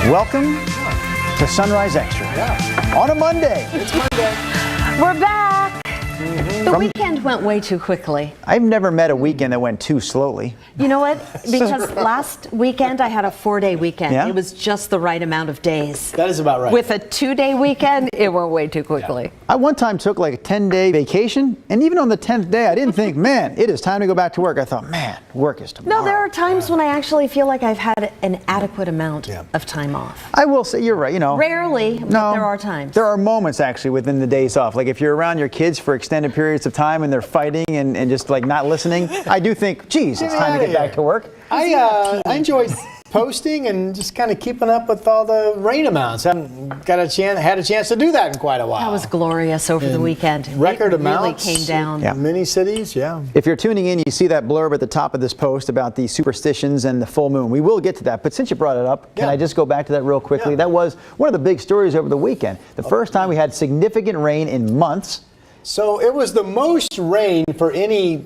Welcome to Sunrise Extra. On a Monday. It's Monday. We're back. The weekend went way too quickly. I've never met a weekend that went too slowly. You know what? Because last weekend I had a 4-day weekend. Yeah? It was just the right amount of days. That is about right. With a 2-day weekend, it went way too quickly. I one time took like a 10-day vacation, and even on the 10th day, I didn't think, man, it is time to go back to work. I thought, man, work is tomorrow. No, there are times when I actually feel like I've had an adequate amount of time off. I will say, you're right, you know. Rarely, but there are times. There are moments actually within the days off. Like if you're around your kids for extended periods of time and they're fighting and just like not listening, I do think, geez, it's time to get back to work. I enjoy posting and just kind of keeping up with all the rain amounts. Haven't had a chance to do that in quite a while. That was glorious over the weekend. Record it amounts. Really came down. Yeah. Many cities, If you're tuning in, you see that blurb at the top of this post about the superstitions and the full moon. We will get to that, but since you brought it up, can I just go back to that real quickly? That was one of the big stories over the weekend. The first time we had significant rain in months. So it was the most rain for any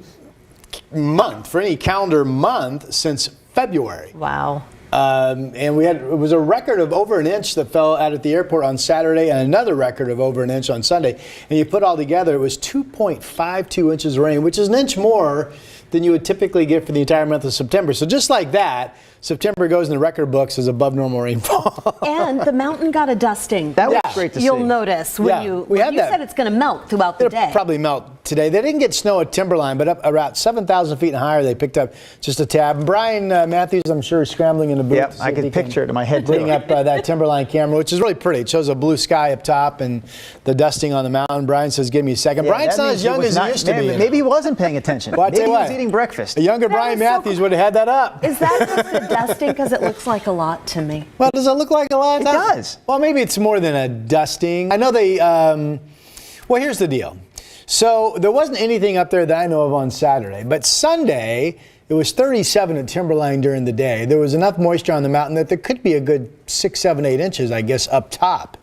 month, for any calendar month since February. Wow. And it was a record of over an inch that fell out at the airport on Saturday and another record of over an inch on Sunday. And you put all together, it was 2.52 inches of rain, which is an inch more than you would typically get for the entire month of September. So just like that, September goes in the record books as above normal rainfall. And the mountain got a dusting. That was great to see. You'll notice when you said it's going to melt throughout the day. It'll probably melt today. They didn't get snow at Timberline, but up around 7,000 feet and higher, they picked up just a tad. And Brian Matthews, I'm sure, is scrambling in the booth. Yep, I can picture it in my head. Bring up that Timberline camera, which is really pretty. It shows a blue sky up top and the dusting on the mountain. Brian says, give me a second. Brian's not as young as he used to be. Maybe he wasn't paying attention. Well, maybe he was eating breakfast. A younger Brian Matthews would have had that up. Is that just a dusting? Because it looks like a lot to me. Well, does it look like a lot? It does. Well, maybe it's more than a dusting. I know they, well, here's the deal. So there wasn't anything up there that I know of on Saturday, but Sunday, it was 37 at Timberline during the day. There was enough moisture on the mountain that there could be a good 6, 7, 8 inches, I guess, up top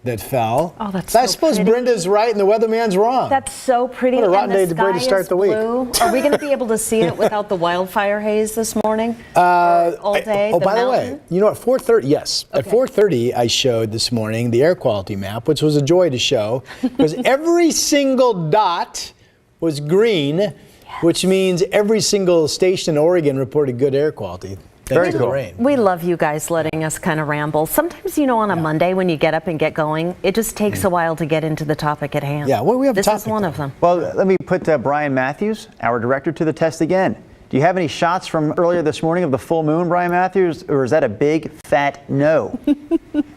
that fell. Oh, that's I so suppose pretty. Brenda's right and the weatherman's wrong. That's so pretty. What a rotten day to start the week. Blue. Are we going to be able to see it without the wildfire haze this morning? All day? By the way, you know, at 4:30, yes. Okay. At 4:30, I showed this morning the air quality map, which was a joy to show, because every single dot was green, which means every single station in Oregon reported good air quality. Very cool. Rain. We love you guys letting us kind of ramble. Sometimes, you know, on a Monday when you get up and get going, it just takes a while to get into the topic at hand. Yeah, well, we have a topic. This is one of them. Well, let me put Brian Matthews, our director, to the test again. Do you have any shots from earlier this morning of the full moon, Brian Matthews, or is that a big, fat no?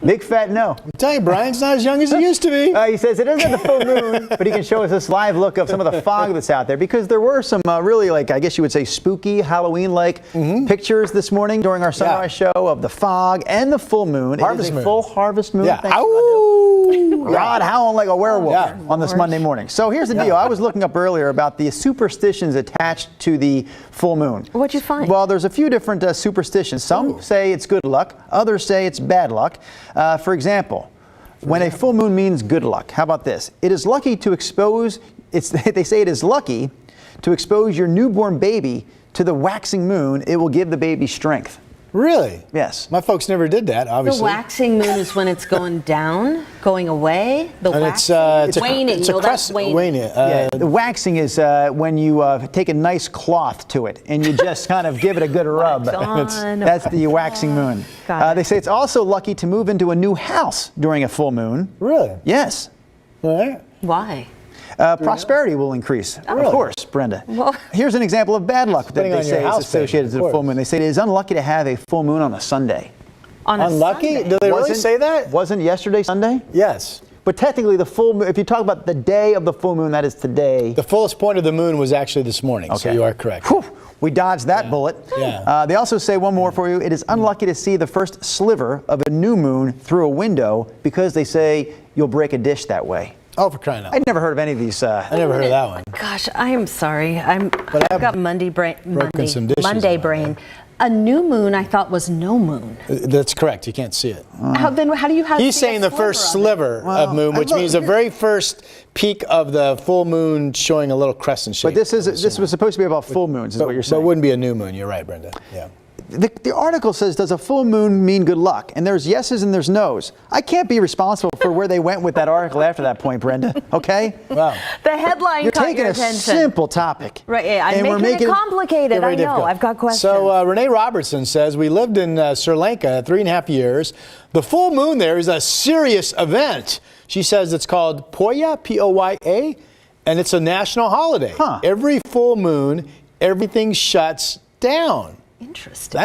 Big, fat no. I'm telling you, Brian's not as young as he used to be. He says it isn't the full moon, but he can show us this live look of some of the fog that's out there, because there were some really, like, I guess you would say, spooky, Halloween-like pictures this morning during our sunrise show of the fog and the full moon. Harvest it is a moon. full harvest moon. Yeah. Rod howling like a werewolf on this Monday morning. So here's the deal. I was looking up earlier about the superstitions attached to the full moon. What'd you find? Well, there's a few different superstitions. Some say it's good luck. Others say it's bad luck. For example, when a full moon means good luck. How about this? It is lucky to expose, they say it is lucky to expose your newborn baby to the waxing moon. It will give the baby strength. Really? Yes. My folks never did that, obviously. The waxing moon is when it's going down, going away. The and waxing, it's waning. It's a that's waning. The waxing is when you take a nice cloth to it and you just kind of give it a good rub. That's the waxing moon. They say it's also lucky to move into a new house during a full moon. Really? Yes. All right. Why? Prosperity will increase. Really? Of course, Brenda. Well, here's an example of bad luck that they say is associated to the full moon. They say it is unlucky to have a full moon on a Sunday. Unlucky? Sunday? Do they really say that? Wasn't yesterday Sunday? Yes. But technically, the full moon, if you talk about the day of the full moon, that is today. The fullest point of the moon was actually this morning, so you are correct. Whew, we dodged that bullet. Yeah. They also say one more for you. It is unlucky to see the first sliver of a new moon through a window because they say you'll break a dish that way. Oh, for crying out loud. I'd never heard of any of these. I never heard of that one. Gosh, I am sorry. I've got Monday brain. Monday brain. A new moon, I thought, was no moon. That's correct. You can't see it. How do you have? He's saying the first sliver of moon, which means the very first peak of the full moon showing a little crescent shape. But this was supposed to be about full moons, is what you're saying. So it wouldn't be a new moon. You're right, Brenda. Yeah. the article says, does a full moon mean good luck? And there's yeses and there's nos. I can't be responsible for where they went with that article after that point, Brenda. Okay? Wow. The headline You're caught taking your a attention. simple topic. Right, yeah, I'm and we're making it making complicated. I Very know. difficult. I've got questions. So Renee Robertson says, we lived in Sri Lanka 3.5 years. The full moon there is a serious event. She says it's called Poya, P-O-Y-A, and it's a national holiday. Huh. Every full moon, everything shuts down. Interesting.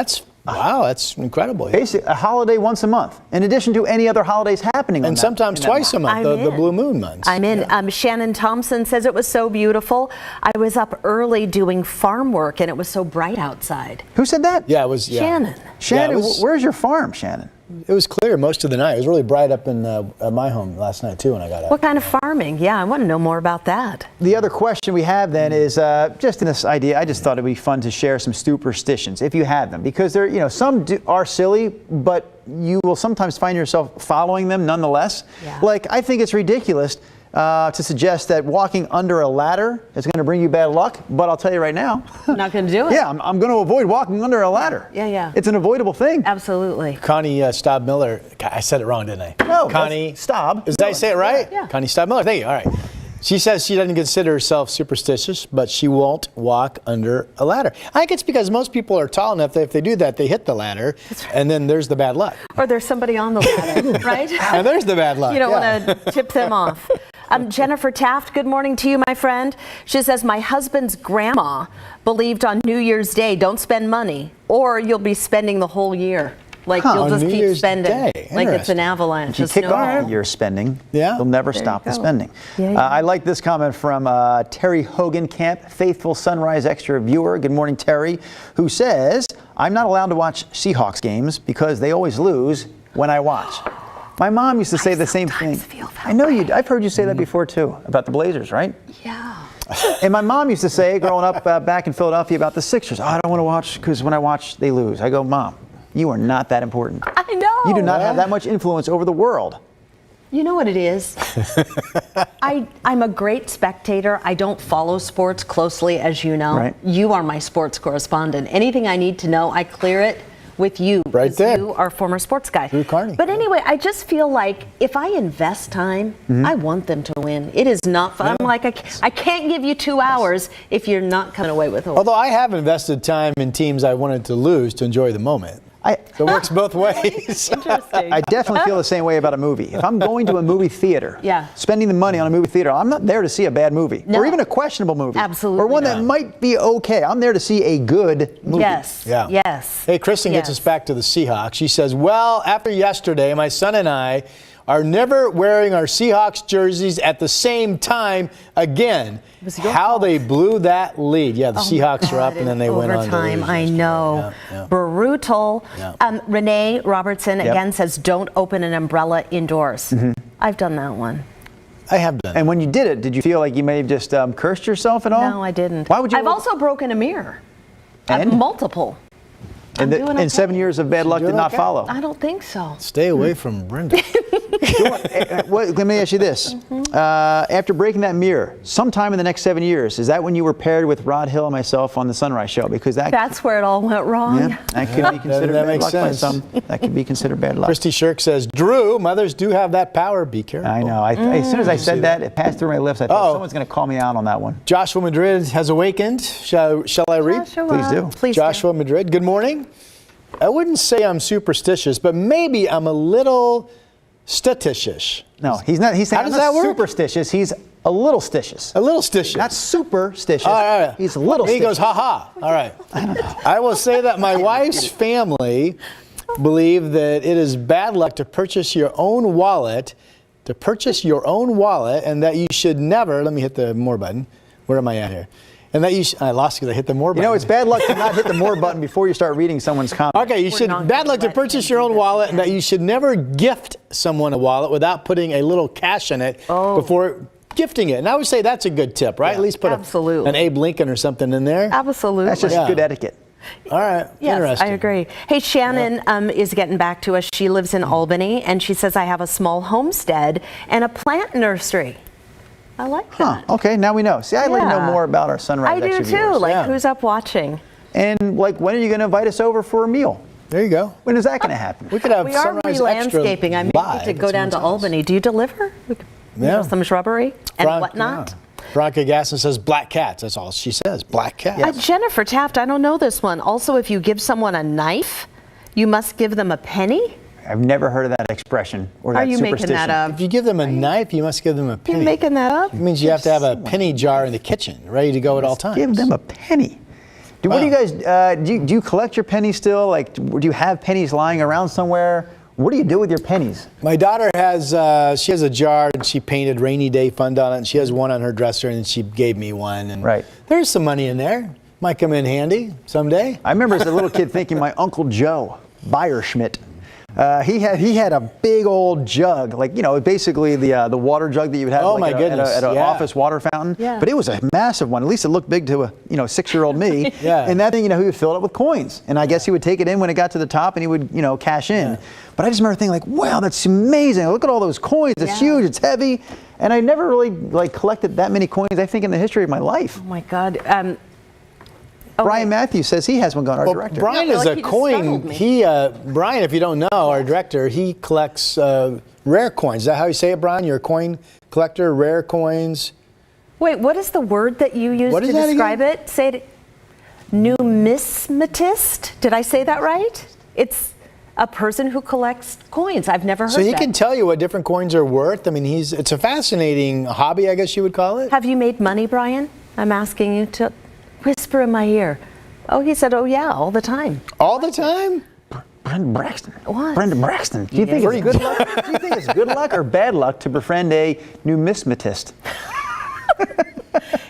Wow, that's incredible. Basically, a holiday once a month, in addition to any other holidays happening on And that, sometimes in that twice a month. month, the blue moon months. I'm in. Shannon Thompson says it was so beautiful. I was up early doing farm work and it was so bright outside. Who said that? Yeah, it was. Yeah. Shannon. Shannon, Yeah, it was- where's your farm, Shannon? It was clear most of the night. It was really bright up in my home last night, too, when I got up. What kind of farming? Yeah, I want to know more about that. The other question we have then is just in this idea, I just thought it'd be fun to share some superstitions, if you have them, because they're, some are silly, but you will sometimes find yourself following them nonetheless. Yeah. Like, I think it's ridiculous to suggest that walking under a ladder is going to bring you bad luck, but I'll tell you right now. Not going to do it. Yeah, I'm going to avoid walking under a ladder. Yeah. It's an avoidable thing. Absolutely. Connie Staub Miller. I said it wrong, didn't I? No, Connie Staub. Did I say it right? Yeah. Connie Staub Miller. Thank you. All right. She says she doesn't consider herself superstitious, but she won't walk under a ladder. I think it's because most people are tall enough that if they do that, they hit the ladder, and then there's the bad luck. Or there's somebody on the ladder, right? And there's the bad luck. You don't yeah. want to tip them off. Jennifer Taft, good morning to you, my friend. She says, my husband's grandma believed on New Year's Day, don't spend money, or you'll be spending the whole year. Like you'll on just New keep Year's spending. Day. Like it's an Interesting. avalanche. If you Just kick know off it. your spending, Yeah. you'll never There stop you the go. spending. Yeah. I like this comment from Terry Hogan Camp, faithful Sunrise Extra viewer. Good morning, Terry, who says, I'm not allowed to watch Seahawks games because they always lose when I watch. My mom used to say the same thing. sometimes feel that I know you. I've heard you say that before too about the Blazers, right? Yeah. And my mom used to say, growing up back in Philadelphia, about the Sixers. Oh, I don't want to watch because when I watch, they lose. I go, Mom, you are not that important. I know. You do not have that much influence over the world. You know what it is? I'm a great spectator. I don't follow sports closely, as you know. Right. You are my sports correspondent. Anything I need to know, I clear it with you. Right because there. You are a former sports guy. Drew Carney. But anyway, I just feel like if I invest time, I want them to win. It is not fun. I'm like, I can't give you 2 hours if you're not coming away with a win. Although I have invested time in teams I wanted to lose to enjoy the moment. So it works both ways. Interesting. I definitely feel the same way about a movie. If I'm going to a movie theater, Yeah. spending the money on a movie theater, I'm not there to see a bad movie No. or even a questionable movie. Absolutely Or one not. that might be okay. I'm there to see a good movie. Yes. Yeah. Yes. Hey, Kristen gets Yes. us back to the Seahawks. She says, well, after yesterday, my son and I are never wearing our Seahawks jerseys at the same time again. was your How fault. they blew that lead. Yeah, the Seahawks are God, up and then they went on to overtime. lose I yesterday. know. Yeah. Brutal. Yeah. Renee Robertson Yep. again says, don't open an umbrella indoors. I've done that one. I have done. And when you did it, did you feel like you may have just cursed yourself at all? No, I didn't. Why would you? I've also broken a mirror. And? Multiple. I'm doing okay. 7 years of bad luck doing did not okay? follow. I don't think so. Stay away from Brenda. Let me ask you this. After breaking that mirror, sometime in the next 7 years, is that when you were paired with Rod Hill and myself on the Sunrise Show? Because That's where it all went wrong. yeah, that could be considered that bad makes luck by sense. some. That could be considered bad luck. Christy Shirk says, Drew, mothers do have that power. Be careful. I know. As soon as I said that, it passed through my lips. I thought Uh-oh. someone's going to call me out on that one. Joshua Madrid has awakened. Shall I read? Joshua, Please do. Please do. Joshua Madrid, good morning. I wouldn't say I'm superstitious, but maybe I'm a little statitious. No, he's not. He's saying How does I'm not that work? superstitious. He's a little stitious. A little stitious. Not superstitious. All right. He's a little He stitious. goes, ha ha. All right. I will say that my wife's family believe that it is bad luck to purchase your own wallet, and that you should never, let me hit the more button. Where am I at here? And that I lost because I hit the more button. You know, it's bad luck to not hit the more button before you start reading someone's comment. Okay, you should not bad gonna luck to let purchase him your do own this wallet, and again. that you should never gift someone a wallet without putting a little cash in it before gifting it. And I would say that's a good tip, right? At least put Absolutely. an Abe Lincoln or something in there. Absolutely. That's just Yeah. good etiquette. All right, Yes, interesting. I agree. Hey, Shannon is getting back to us. She lives in Albany, and she says, I have a small homestead and a plant nursery. I like Huh. that. Okay, now we know. See, I'd like to know Yeah. more about our Sunrise I do Extra too. viewers. Like, Yeah. who's up watching? And like, when are you going to invite us over for a meal? There you go. When is that going to happen? We could have We are Sunrise Extra re-landscaping. I may need to go down to Albany. Do you deliver? Some shrubbery and whatnot? Veronica Gasson says black cats. That's all she says. Black cats. Jennifer Taft, I don't know this one. Also, if you give someone a knife, you must give them a penny? I've never heard of that expression or that Are you superstition. making that up? If you give them a knife, you must give them a penny. You're making that up? It means you have to have a penny jar in the kitchen, ready to go at all times. Give them a penny. What do you guys, do you collect your pennies still? Like, do you have pennies lying around somewhere? What do you do with your pennies? My daughter has, she has a jar and she painted Rainy Day Fund on it, and she has one on her dresser, and she gave me one. And right. There's some money in there. Might come in handy someday. I remember as a little kid thinking my Uncle Joe Beyerschmidt, he had a big old jug, like, you know, basically the water jug that you would have at an office water fountain. Yeah. But it was a massive one. At least it looked big to a 6-year-old me. Yeah. And that thing, he would fill it up with coins. And I guess he would take it in when it got to the top, and he would cash in. Yeah. But I just remember thinking, like, wow, that's amazing. Look at all those coins. It's huge. It's heavy. And I never really collected that many coins, I think, in the history of my life. Oh my God. Brian Matthews says he has one going, our director. Brian is a coin. Brian, if you don't know, our director, he collects rare coins. Is that how you say it, Brian? You're a coin collector, rare coins. Wait, what is the word that you use to describe it? Say it. Numismatist? Did I say that right? It's a person who collects coins. I've never heard that. So he can tell you what different coins are worth. I mean, it's a fascinating hobby, I guess you would call it. Have you made money, Brian? I'm asking you to whisper in my ear. Oh, he said, oh yeah, all the time. All the time? Brenda Braxton. What? Brenda Braxton. Do you think it's good luck? Do you think it's good luck or bad luck to befriend a numismatist?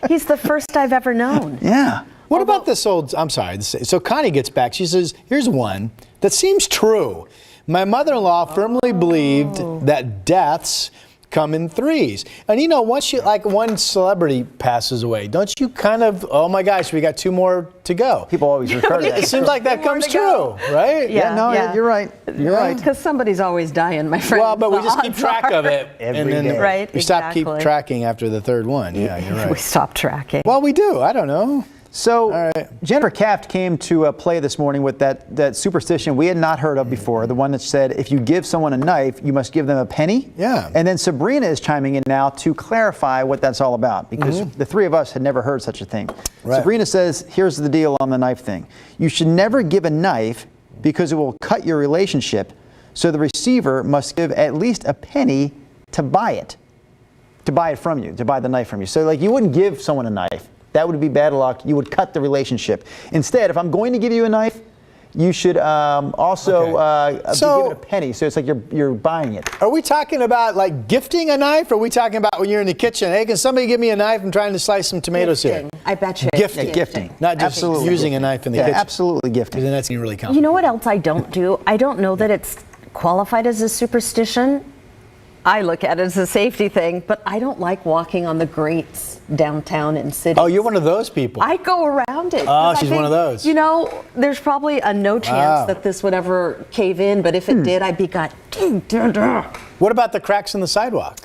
He's the first I've ever known. Yeah. What about this old, I'm sorry, so Connie gets back. She says, here's one that seems true. My mother-in-law firmly believed that deaths come in threes. And once one celebrity passes away, don't you kind of, oh my gosh, we got 2 more to go. People always refer to that. It seems like that comes true, right? Yeah. You're right. You're right. Because somebody's always dying, my friend. Well, but we just keep track of it. Every day. Right, we stop keep tracking after the 3rd one. Yeah, you're right. We stop tracking. Well, we do. I don't know. So Jennifer Taft came to play this morning with that superstition we had not heard of before, the one that said if you give someone a knife, you must give them a penny. Yeah. And then Sabrina is chiming in now to clarify what that's all about, because the 3 of us had never heard such a thing. Right. Sabrina says, here's the deal on the knife thing. You should never give a knife because it will cut your relationship, so the receiver must give at least a penny to buy it from you, to buy the knife from you. So you wouldn't give someone a knife. That would be bad luck. You would cut the relationship. Instead, if I'm going to give you a knife, you should also give it a penny. So it's like you're buying it. Are we talking about gifting a knife? Or are we talking about when you're in the kitchen? Hey, can somebody give me a knife? I'm trying to slice some tomatoes here. I bet you. Gifting. Not just using a knife in the kitchen. Absolutely gifting. Because then that's really complicated. You know what else I don't do? I don't know that it's qualified as a superstition. I look at it as a safety thing, but I don't like walking on the grates downtown in cities. Oh, you're one of those people. I go around it. Oh, she's one of those. There's probably a no chance that this would ever cave in, but if it did, I'd be got. What about the cracks in the sidewalk?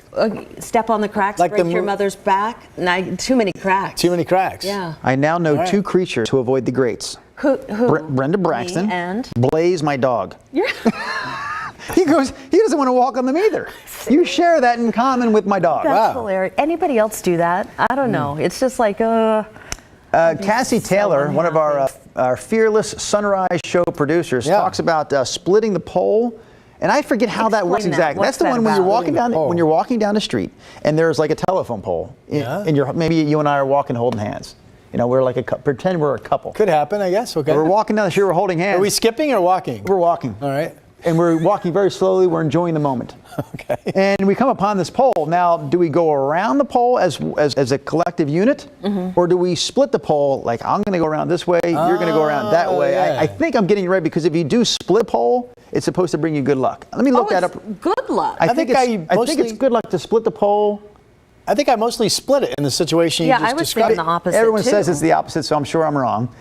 Step on the cracks, break your mother's back. Too many cracks. Too many cracks. Yeah. I now know 2 creatures who avoid the grates. Who? Brenda Braxton Me and Blaze, my dog. You're He doesn't want to walk on them either. You share that in common with my dog. That's hilarious. Anybody else do that? I don't know. It's just like, Cassie Taylor, one of our fearless Sunrise Show producers, talks about splitting the pole. And I forget how that works exactly. That's the one when you're walking down the street and there's like a telephone pole, and maybe you and I are walking holding hands. We're pretend we're a couple. Could happen, I guess. Okay. We're walking down the street, we're holding hands. Are we skipping or walking? We're walking. All right. And we're walking very slowly. We're enjoying the moment. Okay. And we come upon this pole. Now, do we go around the pole as a collective unit, or do we split the pole? Like, I'm going to go around this way. You're going to go around that way. Yeah. I think I'm getting it right, because if you do split a pole, it's supposed to bring you good luck. Let me look that up. Good luck. I think it's good luck to split the pole. I think I mostly split it in the situation you just described. I was thinking the opposite. Everyone says it's the opposite, so I'm sure I'm wrong.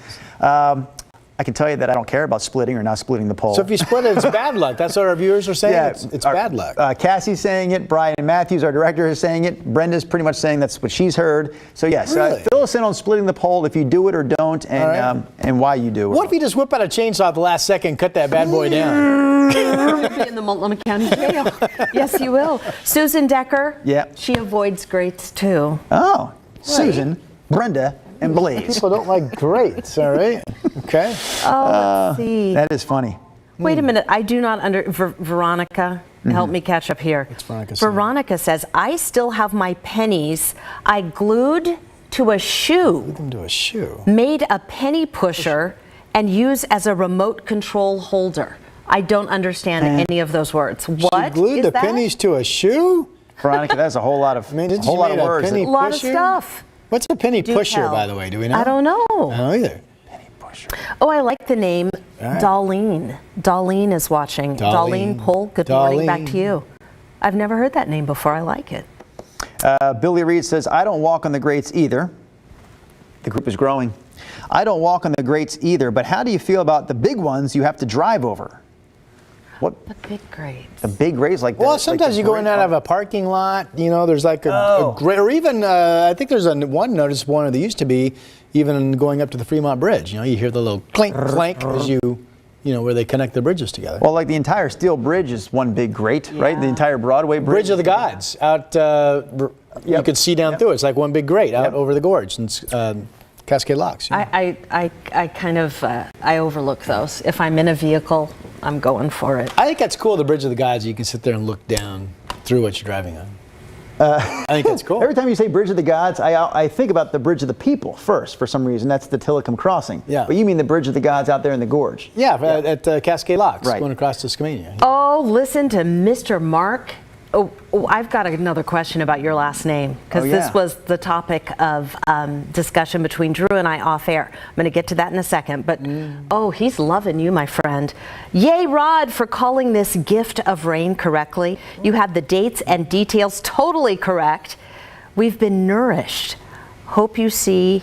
I can tell you that I don't care about splitting or not splitting the poll. So if you split it, it's bad luck. That's what our viewers are saying. It's bad luck. Cassie's saying it. Brian Matthews, our director, is saying it. Brenda's pretty much saying that's what she's heard. So yes, Really? fill us in on splitting the poll if you do it or don't, and why you do it. What if you just whip out a chainsaw at the last second and cut that bad boy down? You'll be in the Multnomah County Jail. Yes, you will. Susan Decker. Yeah. She avoids greats too. Oh, Susan, Brenda, and Blaze. People don't like greats, all right? Okay. Oh, let's see. That is funny. Wait a minute. I do not Veronica, help me catch up here. What's Veronica saying? Veronica says, I still have my pennies I glued to a shoe, Into a shoe. made a penny pusher, and use as a remote control holder. I don't understand any of those words. What She glued is the that? pennies to a shoe? Veronica, that's a whole lot of I mean, whole lot of made a words. penny A lot pusher? of stuff. What's a penny Do pusher, tell. by the way? Do we know? I don't know. I don't know either. Penny pusher. Oh, I like the name right. Darlene. Darlene is watching. Darlene. Pohl, good morning. Back Darlene. to you. I've never heard that name before. I like it. Billy Reed says, I don't walk on the greats either. The group is growing. I don't walk on the greats either, but how do you feel about the big ones you have to drive over? What? The big grades. The big greats like Well, the, sometimes like you go in and out of a parking lot, there's like a Oh. great, or even, I think there's one noticeable one, or there used to be, even going up to the Fremont Bridge. You hear the little clink, clank as where they connect the bridges together. Well, like the entire Steel Bridge is one big grate, right? The entire Broadway Bridge. Bridge of the Gods out, you could see down through it. It's like one big grate out over the gorge and Cascade Locks. I kind of I overlook those. If I'm in a vehicle, I'm going for it. I think that's cool, the Bridge of the Gods. You can sit there and look down through what you're driving on. I think that's cool. Every time you say Bridge of the Gods, I think about the Bridge of the People first, for some reason. That's the Tillicum Crossing. Yeah. But you mean the Bridge of the Gods out there in the gorge. Yeah, at Cascade Locks, Right. going across to Skamania. Oh, listen to Mr. Mark. Oh, I've got another question about your last name, because Oh, yeah. this was the topic of discussion between Drew and I off air. I'm going to get to that in a second, but he's loving you, my friend. Yay, Rod, for calling this gift of rain correctly. You had the dates and details totally correct. We've been nourished. Hope you see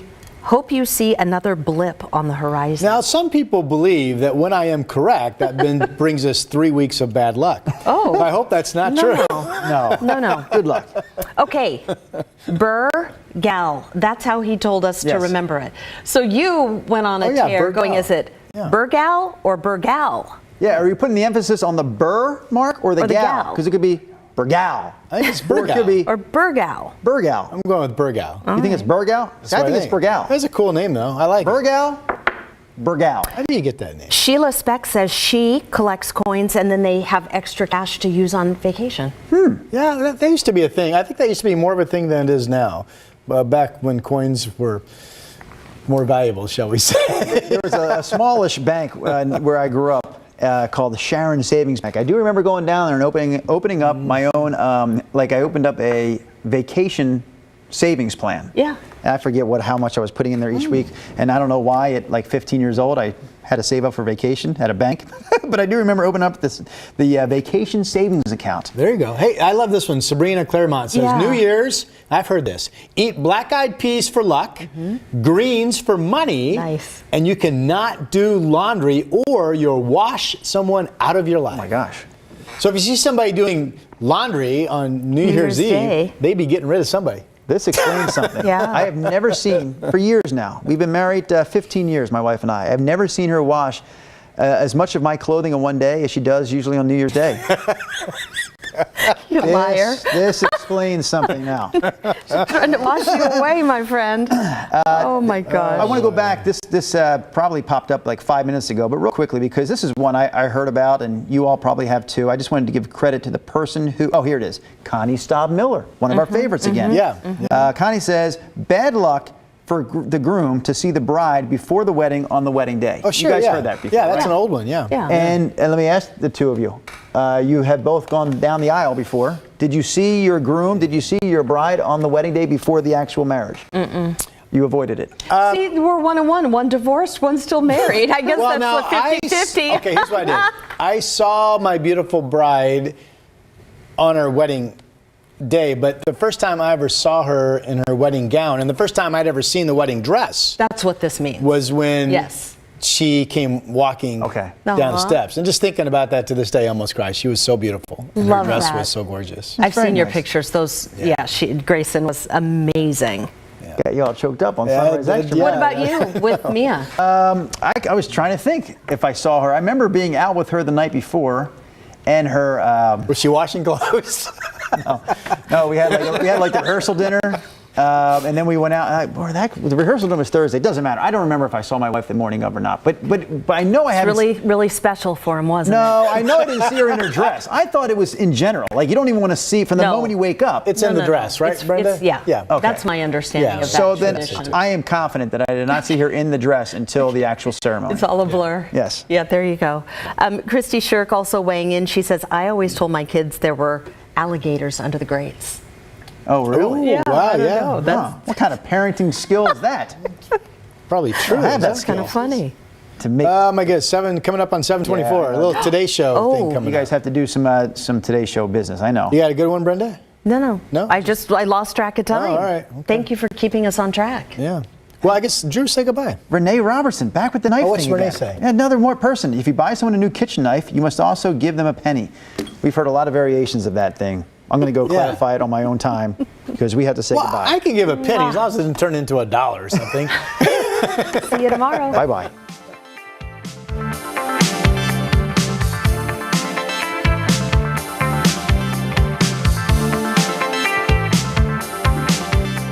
another blip on the horizon. Now, some people believe that when I am correct, that brings us 3 weeks of bad luck. Oh. I hope that's not true. No. Good luck. Okay, Gal. That's how he told us to Yes. remember it. So you went on a Oh, yeah, tear Burgal. going, is it Yeah. Burgal or Burgal? Yeah, are you putting the emphasis on the burr mark or the Or the gal? gal. Because it could be Burgal. I think it's Or it could be Or Burgal? Burgal. I'm going with Burgal. You think it's Burgal? I think it's Burgal. That's a cool name, though. I like it. Burgal? Burgal. How do you get that name? Sheila Speck says she collects coins and then they have extra cash to use on vacation. Yeah, that used to be a thing. I think that used to be more of a thing than it is now. Back when coins were more valuable, shall we say. There was a smallish bank where I grew up called the Sharon Savings Bank. I do remember going down there and opening up my own, I opened up a vacation savings plan. Yeah. And I forget how much I was putting in there each week, and I don't know why at 15 years old I had to save up for vacation at a bank, but I do remember opening up the vacation savings account. There you go. Hey, I love this one. Sabrina Claremont says, Yeah. New Year's, I've heard this, eat black-eyed peas for luck, greens for money, Nice. and you cannot do laundry or you'll wash someone out of your life. Oh my gosh. So if you see somebody doing laundry on New Year's Year's Eve, Day. they'd be getting rid of somebody. This explains something. Yeah. I have never seen, for years now, we've been married 15 years, my wife and I. I've never seen her wash as much of my clothing in one day as she does usually on New Year's Day. You liar. This explains something now. Trying to wash you away, my friend. Oh my gosh. I want to go back. This probably popped up 5 minutes ago, but real quickly, because this is one I heard about, and you all probably have too. I just wanted to give credit to the person who, here it is, Connie Staub Miller, one of our favorites again. Yeah. Connie says, bad luck for the groom to see the bride before the wedding on the wedding day. Oh, sure, You guys yeah. heard that before. Yeah, that's right? an old one, yeah. Yeah. And let me ask the two of you. You have both gone down the aisle before. Did you see your groom? Did you see your bride on the wedding day before the actual marriage? Mm-mm. You avoided it. See, we're 1-1. One divorced, one still married. I guess that's now, what 50-50. Okay, here's what I did. I saw my beautiful bride on her wedding day, but the first time I ever saw her in her wedding gown, and the first time I'd ever seen the wedding dress, That's what this means. was when Yes. she came walking Okay. down the Aw. steps. And just thinking about that to this day, I almost cried. She was so beautiful. And Love her dress that. was so gorgeous. I've very seen your nice. pictures. Those, Grayson was amazing. Got you all choked up on Yeah, Sunrise I did, Extra. yeah. What about you with Mia? I was trying to think if I saw her. I remember being out with her the night before, and her. Was she washing clothes? No, we had like the rehearsal dinner, and then we went out. The rehearsal dinner was Thursday. It doesn't matter. I don't remember if I saw my wife the morning of or not. But I know I haven't. Really special for him, wasn't it? No, I know I didn't see her in her dress. I thought it was in general. Like you don't even want to see from the No. moment you wake up. It's in the dress, right, Brenda? Yeah. Okay. That's my understanding Yeah. of that So then tradition. I am confident that I did not see her in the dress until the actual ceremony. It's all a blur. Yes. Yeah, there you go. Christy Shirk also weighing in. She says, I always told my kids there were alligators under the grates. Oh, really? Ooh, Yeah, wow, I don't yeah. know. Huh. What kind of parenting skill is that? Probably true. I have that That's kind of funny. To make Oh my goodness, coming up on 7:24. Yeah, A little Today Show thing Oh. coming you guys up. have to do some Today Show business. I know. You got a good one, Brenda? No. No? I lost track of time. Oh, all right. Okay. Thank you for keeping us on track. Yeah. Well, I guess Drew, say goodbye. Renee Robertson, back with the knife what's thing Renee again. say? Yeah, another more person. If you buy someone a new kitchen knife, you must also give them a penny. We've heard a lot of variations of that thing. I'm going to go Yeah. clarify it on my own time because we have to say Well, goodbye. I can give a penny as long as it doesn't turn into $1 or something. See you tomorrow. Bye-bye.